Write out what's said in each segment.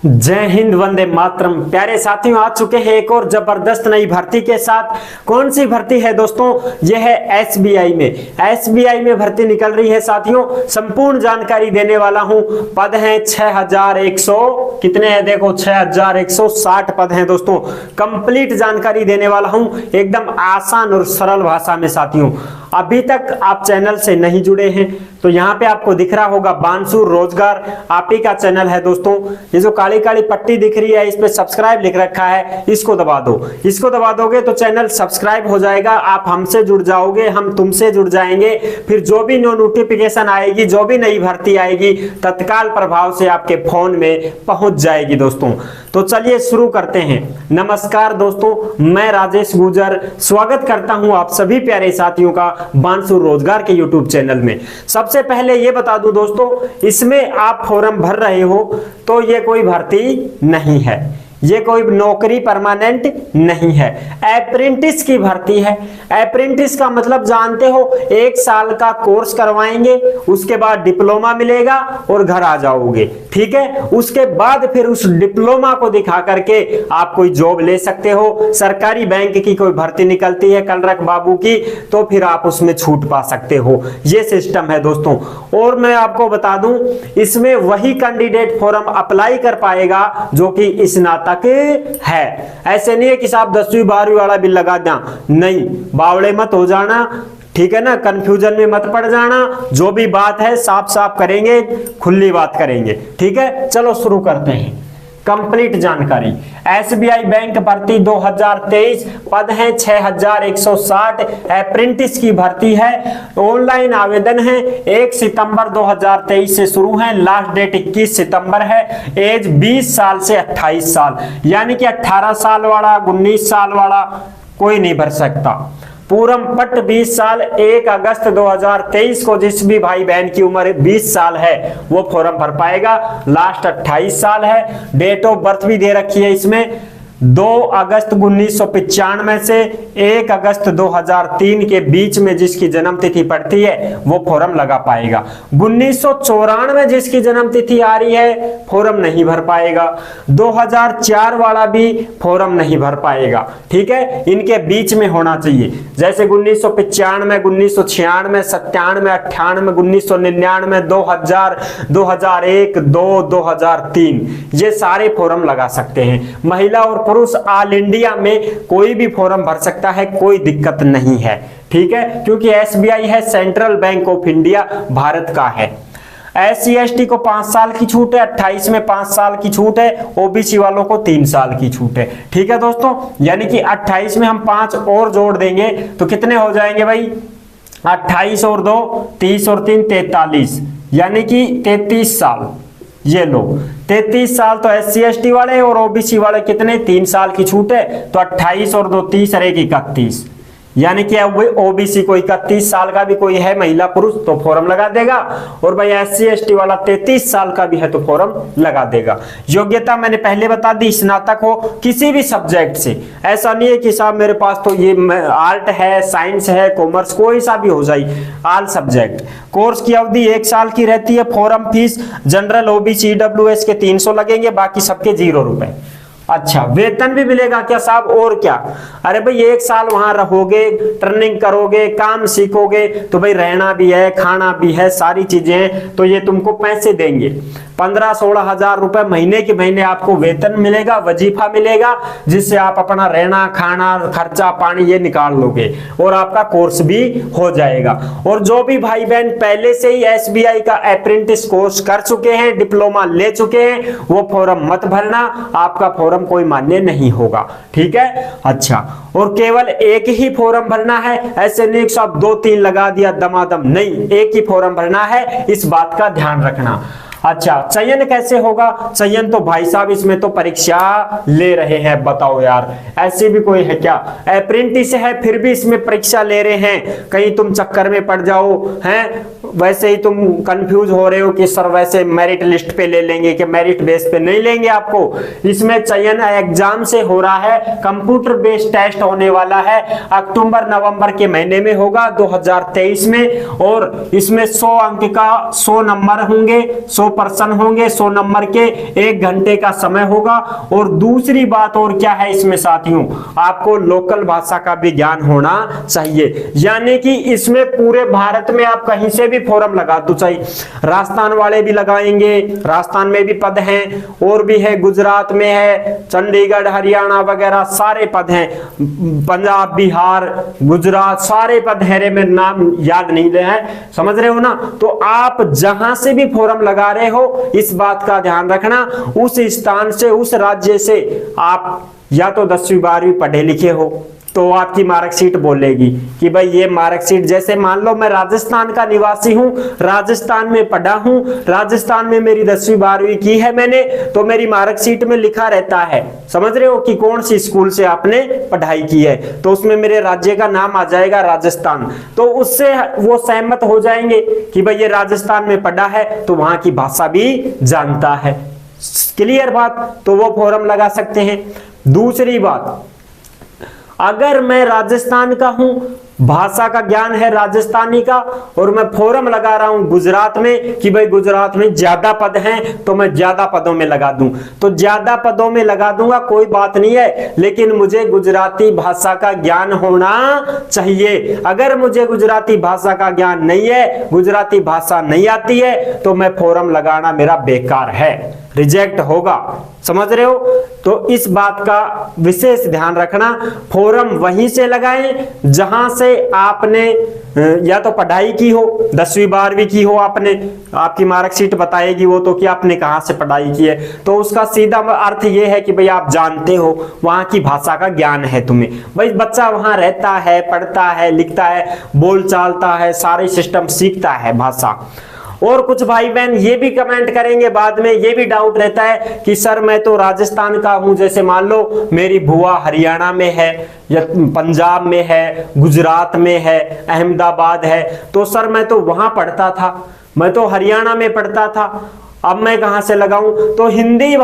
जय हिंद, वंदे मातरम। प्यारे साथियों, आ चुके हैं एक और जबरदस्त नई भर्ती के साथ। कौन सी भर्ती है दोस्तों? यह है एसबीआई में। एसबीआई में भर्ती निकल रही है साथियों। संपूर्ण जानकारी देने वाला हूं। पद हैं 6100, कितने हैं देखो, 6160 पद हैं दोस्तों। कंप्लीट जानकारी देने वाला हूं एकदम आसान और सरल भाषा में साथियों। अभी तक आप चैनल से नहीं जुड़े हैं तो यहाँ पे आपको दिख रहा होगा बांसुर रोजगार, आप ही का चैनल है दोस्तों। ये जो काली काली पट्टी दिख रही है, इस पे सब्सक्राइब लिख रखा है, इसको दबा दो। इसको दबा दोगे तो चैनल सब्सक्राइब हो जाएगा, आप हमसे जुड़ जाओगे, हम तुमसे जुड़ जाएंगे। फिर जो भी नोटिफिकेशन आएगी, जो भी नई भर्ती आएगी, तत्काल प्रभाव से आपके फोन में पहुंच जाएगी दोस्तों। तो चलिए शुरू करते हैं। नमस्कार दोस्तों, मैं राजेश गुजर स्वागत करता हूं आप सभी प्यारे साथियों का बांसुर रोजगार के यूट्यूब चैनल में। सबसे पहले ये बता दूं दोस्तों, इसमें आप फॉर्म भर रहे हो तो ये कोई भर्ती नहीं है, ये कोई नौकरी परमानेंट नहीं है, अप्रेंटिस की भर्ती है। अप्रेंटिस का मतलब जानते हो, 1 साल का कोर्स करवाएंगे, उसके बाद डिप्लोमा मिलेगा और घर आ जाओगे, ठीक है। उसके बाद फिर उस डिप्लोमा को दिखा करके आप कोई जॉब ले सकते हो। सरकारी बैंक की कोई भर्ती निकलती है कलरख बाबू की, तो फिर आप उसमें छूट पा सकते हो। ये सिस्टम है दोस्तों। और मैं आपको बता दूं, इसमें वही कैंडिडेट फॉर्म अप्लाई कर पाएगा जो कि स्नातक है। ऐसे नहीं है कि साहब 10वीं 12वीं वाला बिल लगा दें, नहीं, बावड़े मत हो जाना, ठीक है ना, कंफ्यूजन में मत पड़ जाना। जो भी बात है साफ साफ करेंगे, खुली बात करेंगे, ठीक है। चलो शुरू करते हैं। कंप्लीट जानकारी। एसबीआई बैंक भर्ती 2023, पद हैं 6160, अप्रेंटिस की भर्ती है। ऑनलाइन आवेदन है, 1 सितंबर 2023 से शुरू है, लास्ट डेट 21 सितंबर है। एज 20 साल से 28 साल, यानी कि 18 साल वाला 19 साल वाला कोई नहीं भर सकता। पूरम पट 20 साल, 1 अगस्त 2023 को जिस भी भाई बहन की उम्र 20 साल है वो फॉर्म भर पाएगा। लास्ट 28 साल है। डेट ऑफ बर्थ भी दे रखी है इसमें, 2 अगस्त 1995 से 1 अगस्त 2003 के बीच में जिसकी जन्म तिथि पड़ती है वो फॉर्म लगा पाएगा। 1994 जिसकी जन्म तिथि आ रही है फॉर्म नहीं भर पाएगा। 2004 वाला भी फॉर्म नहीं भर पाएगा, ठीक है। इनके बीच में होना चाहिए, जैसे 1995, 1996, 97, 98, 1999, 2000, 2001, 2003 ये सारे फॉर्म लगा सकते हैं। महिला और पुरुष ऑल इंडिया में कोई भी फॉर्म भर सकता है, कोई दिक्कत नहीं है, ठीक है। क्योंकि एसबीआई है, central bank of India, Bharat का है। SC ST को 5 साल की छूट है, 28 में 5 साल की छूट है, ओबीसी वालों को 3 साल की छूट है, ठीक है दोस्तों। यानी कि 28 में हम 5 और जोड़ देंगे तो कितने हो जाएंगे भाई? 28 और 2 30 और 3 43, यानी कि 33 साल। ये लो 33 साल तो SC ST वाले और ओबीसी वाले कितने? 3 साल की छूट है, तो 28 और 2 30 रहेगी 31, यानी कि अब ओबीसी कोई 31 साल का भी कोई है महिला पुरुष तो फॉर्म लगा देगा, और भाई SC ST वाला 33 साल का भी है तो फॉर्म लगा देगा। योग्यता मैंने पहले बता दी, स्नातक हो किसी भी सब्जेक्ट से। ऐसा नहीं है कि साहब मेरे पास तो ये आर्ट है, साइंस है, कॉमर्स, कोई सा भी हो जाए, ऑल सब्जेक्ट। कोर्स की अवधि 1 साल की रहती है। Form fees general OBC EWS के 300 लगेंगे, बाकी सबके 0 रुपए। अच्छा, वेतन भी मिलेगा क्या साहब? और क्या, अरे भाई 1 साल वहां रहोगे, ट्रेनिंग करोगे, काम सीखोगे, तो भाई रहना भी है, खाना भी है, सारी चीजें हैं, तो ये तुमको पैसे देंगे। 15-16 हजार रुपए महीने के महीने आपको वेतन मिलेगा, वजीफा मिलेगा, जिससे आप अपना रहना, खाना, खर्चा पानी ये निकाल लोगे और आपका कोर्स भी हो जाएगा। और जो भी भाई बहन पहले से ही एसबीआई का अप्रेंटिस कोर्स कर चुके हैं, डिप्लोमा ले चुके हैं, वो फॉर्म मत भरना, आपका फॉर्म कोई मान्य नहीं होगा, ठीक है। अच्छा, और केवल एक ही फॉर्म भरना है, ऐसे नहीं सब 2-3 लगा दिया दमादम, नहीं, एक ही फॉर्म भरना है, इस बात का ध्यान रखना। अच्छा, चयन कैसे होगा? चयन तो भाई साहब इसमें तो परीक्षा ले रहे हैं, बताओ यार, ऐसे भी कोई है क्या? अप्रेंटिस है फिर भी इसमें परीक्षा ले रहे हैं, कहीं तुम चक्कर में पड़ जाओ हैं, वैसे ही तुम कंफ्यूज हो रहे हो कि सर वैसे मेरिट लिस्ट पे ले लेंगे कि मेरिट बेस पे नहीं लेंगे आपको। इसमें चयन एग्जाम से हो रहा है, कंप्यूटर बेस्ड टेस्ट होने वाला है, अक्टूबर नवंबर के महीने में होगा 2023 में, और इसमें 100 अंक का 100 नंबर होंगे, 100 पर्सन होंगे 100 नंबर के, 1 घंटे का समय होगा। और दूसरी बात और क्या है इसमें साथियों, आपको लोकल भाषा का भी ज्ञान होना चाहिए, यानी कि इसमें पूरे भारत में आप कहीं से भी फॉर्म लगा दो, चाहिए राजस्थान वाले भी लगाएंगे, राजस्थान में भी पद हैं, और भी है गुजरात में है, चंडीगढ़ हरियाणा वगैरह सारे पद हैं, पंजाब बिहार गुजरात सारे पद है, में नाम याद नहीं ले हैं, समझ रहे हो ना। तो आप जहां से भी फॉर्म लगा रहे हो इस बात का ध्यान रखना, उस स्थान से उस राज्य से आप या तो 10वीं 12वीं पढ़े लिखे हो तो आपकी मार्कशीट बोलेगी कि भाई ये मार्कशीट, जैसे मान लो मैं राजस्थान का निवासी हूं, राजस्थान में पढ़ा हूं, राजस्थान में मेरी 10वीं 12वीं की है मैंने, तो मेरी मार्कशीट में लिखा रहता है, समझ रहे हो, कि कौन सी स्कूल से आपने पढ़ाई की है, तो उसमें मेरे राज्य का नाम आ जाएगा राजस्थान। तो उससे वो सहमत हो जाएंगे कि भाई ये राजस्थान में पढ़ा है तो वहां की भाषा भी जानता है। क्लियर बात, तो वो फॉर्म लगा सकते हैं। दूसरी बात, अगर मैं राजस्थान का हूं, भाषा का ज्ञान है राजस्थानी का, और मैं फॉर्म लगा रहा हूं गुजरात में कि भाई गुजरात में ज्यादा पद हैं तो मैं ज्यादा पदों में लगा दूं, तो ज्यादा पदों में लगा दूंगा, कोई बात नहीं है, लेकिन मुझे गुजराती भाषा का ज्ञान होना चाहिए। अगर मुझे गुजराती भाषा का ज्ञान नहीं है, गुजराती भाषा नहीं आती है, तो मैं फॉर्म लगाना मेरा बेकार है, रिजेक्ट होगा, समझ रहे हो। तो इस बात का विशेष ध्यान रखना, फॉर्म वहीं से लगाएं जहां से आपने या तो पढ़ाई की हो, 10वीं 12वीं की हो आपने, आपकी मार्कशीट बताएगी वो तो कि आपने कहां से पढ़ाई की है, तो उसका सीधा अर्थ ये है कि भाई आप जानते हो, वहां की भाषा का ज्ञान है तुम्हें। भाई बच्चा वहां रहता है, पढ़ता है, लिखता है, बोल चालता है, सारे सिस्टम सीखता है भाषा। और कुछ भाई बहन ये भी कमेंट करेंगे बाद में, ये भी डाउट रहता है कि सर मैं तो राजस्थान का हूं, जैसे मान लो मेरी बुआ हरियाणा में है या पंजाब में है, गुजरात में है, अहमदाबाद है, तो सर मैं तो वहां पढ़ता था, मैं तो हरियाणा में पढ़ता था, अब मैं कहां से लगाऊं। तो हिंदी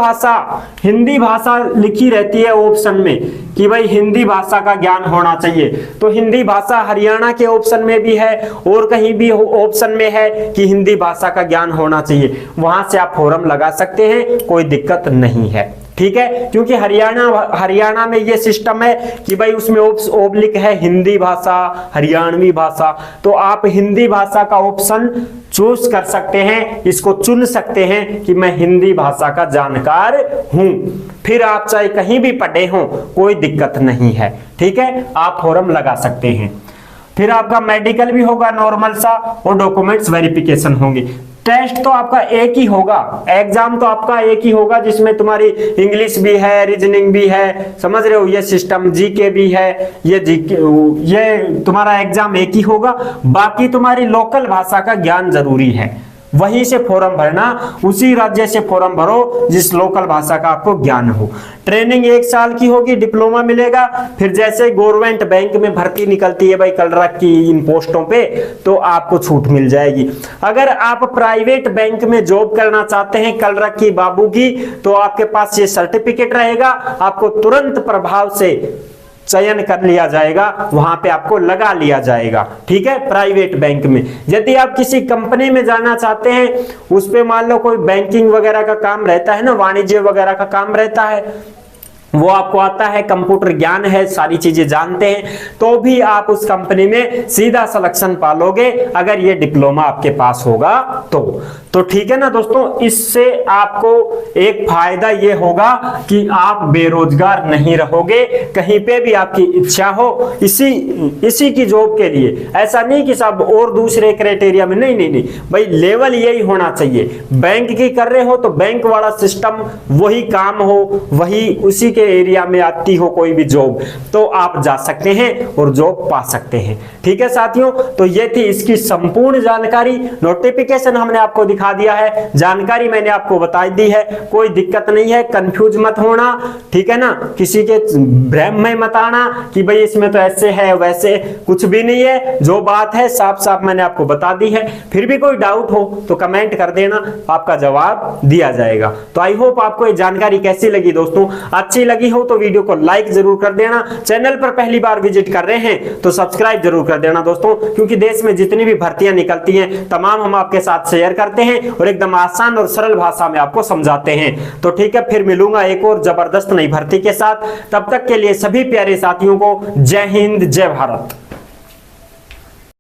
भाषा लिखी रहती है ऑप्शन में कि भाई हिंदी भाषा का ज्ञान होना चाहिए, तो हिंदी भाषा हरियाणा के ऑप्शन में भी है और कहीं भी ऑप्शन में है कि हिंदी भाषा का ज्ञान होना चाहिए, वहां से आप फॉर्म लगा सकते हैं, कोई दिक्कत नहीं है, ठीक है। क्योंकि हरियाणा में ये सिस्टम है कि भाई उसमें ओब्लिक है हिंदी भाषा, हरियाणवी भाषा, तो आप हिंदी भाषा का ऑप्शन चूज कर सकते हैं, इसको चुन सकते हैं कि मैं हिंदी भाषा का जानकार हूं, फिर आप चाहे कहीं भी पढ़े हो कोई दिक्कत नहीं है, ठीक है, आप फॉर्म लगा सकते हैं। फिर आपका मेडिकल भी होगा नॉर्मल सा, और डॉक्यूमेंट्स वेरिफिकेशन होंगे। टेस्ट तो आपका एक ही होगा, एग्जाम तो आपका एक ही होगा, जिसमें तुम्हारी इंग्लिश भी है, रीजनिंग भी है, समझ रहे हो, ये सिस्टम जीके भी है, ये तुम्हारा एग्जाम एक ही होगा। बाकी तुम्हारी लोकल भाषा का ज्ञान जरूरी है, वहीं से फॉर्म भरना, उसी राज्य से फॉर्म भरो जिस लोकल भाषा का आपको ज्ञान हो। ट्रेनिंग 1 साल की होगी, डिप्लोमा मिलेगा। फिर जैसे गवर्नमेंट बैंक में भर्ती निकलती है भाई कलरक की इन पोस्टों पे, तो आपको छूट मिल जाएगी। अगर आप प्राइवेट बैंक में जॉब करना चाहते हैं कलरक की बाबू की, तो आपके पास ये सर्टिफिकेट रहेगा, आपको तुरंत प्रभाव से चयन कर लिया जाएगा, वहां पे आपको लगा लिया जाएगा, ठीक है, प्राइवेट बैंक में। यदि आप किसी कंपनी में जाना चाहते हैं, उस पे मान लो कोई बैंकिंग वगैरह का काम रहता है ना, वाणिज्य वगैरह का काम रहता है, वो आपको आता है, कंप्यूटर ज्ञान है, सारी चीजें जानते हैं, तो भी आप उस कंपनी में सीधा सिलेक्शन पालोगे अगर ये डिप्लोमा आपके पास होगा तो ठीक है ना दोस्तों। इससे आपको एक फायदा ये होगा कि आप बेरोजगार नहीं रहोगे, कहीं पे भी आपकी इच्छा हो इसी की जॉब के लिए, ऐसा नहीं कि सब और दूसरे क्राइटेरिया में, नहीं भाई, लेवल यही होना चाहिए। बैंक की कर रहे हो तो बैंक वाला सिस्टम, वही काम हो, वही उसी के एरिया में आती हो कोई भी जॉब, तो आप जा सकते हैं और जॉब पा सकते हैं, ठीक है साथियों। तो ये थी इसकी संपूर्ण जानकारी, नोटिफिकेशन हमने आपको दिखा दिया है, जानकारी मैंने आपको बता दी है, कोई दिक्कत नहीं है, कंफ्यूज मत होना, ठीक है ना, किसी के भ्रम में मत आना कि भाई इसमें तो ऐसे है वैसे, कुछ भी नहीं है, जो बात है साफ साफ मैंने आपको बता दी है। फिर भी कोई डाउट हो तो कमेंट कर देना, आपका जवाब दिया जाएगा। तो आई होप आपको ये जानकारी कैसी लगी दोस्तों, अच्छी लगी हो तो वीडियो को लाइक जरूर कर देना। चैनल पर पहली बार विजिट कर रहे हैं तो सब्सक्राइब जरूर कर देना दोस्तों, क्योंकि देश में जितनी भी भर्तियां निकलती हैं तमाम हम आपके साथ शेयर करते हैं और एकदम आसान और सरल भाषा में आपको समझाते हैं। तो ठीक है, फिर मिलूंगा एक और जबरदस्त नई भर्ती के साथ। तब तक के लिए सभी प्यारे साथियों को जय हिंद, जय भारत।